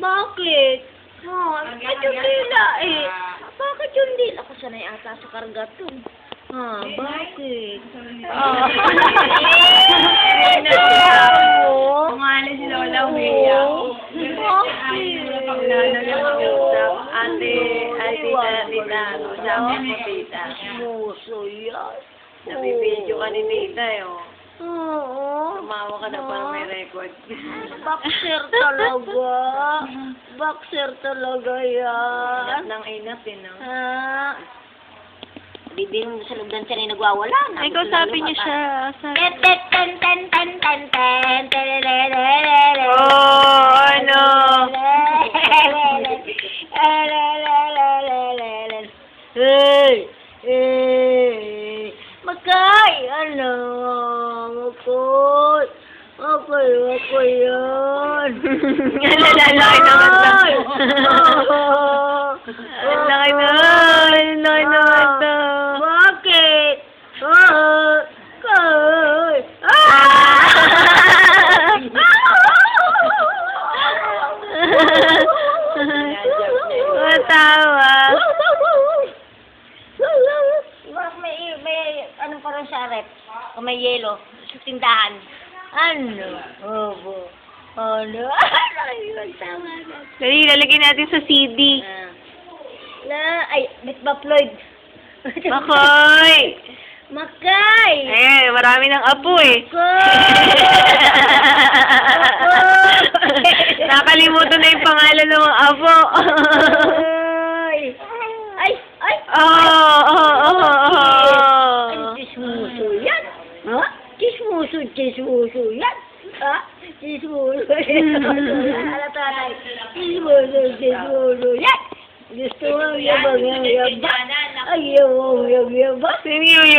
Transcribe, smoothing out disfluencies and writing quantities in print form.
Bakit? Bakit yung dila eh? Bakit yung dila? Ako sanay ata sa kargaton. Bakit? Kumali si Lola Wea. Tita. Sabi mo, tita. Muso yan. Nabibidyo ka ni tita, eh, oh. Oo. Tumawa ka na para may record. Boxer talaga. Boxer talaga yan. Inap ng inap, eh, no? Bibigyan mo sa loob ng tiyan ay nagwawala. Ay, kausapin niyo siya. Ten, ten, ten, ten, ten, ten, ten, ten, Oh, ano? Hey! Hey! Makay! Ano? Makoy! Makoy yan! Lalaki naman to. Lalaki naman to. Bakit? Kay! Matawa. May ano pa rin sa rep? Kung may yelo sa tindahan. Ano? Obo. Ano? Nakikipagtawa na. Dali, lalagyan natin sa CD. Ay, Miss Baployd. Makoy! Makay! Eh, marami ng apo eh. Nakalimutan na yung pangalan ng mga apo. Ay! Oh. Chismuso yan. Ha? Chismuso yan. Ha? Chismuso yan. Chismuso yan. Gusto mo yabang. Ayaw, yabang. Sino yun?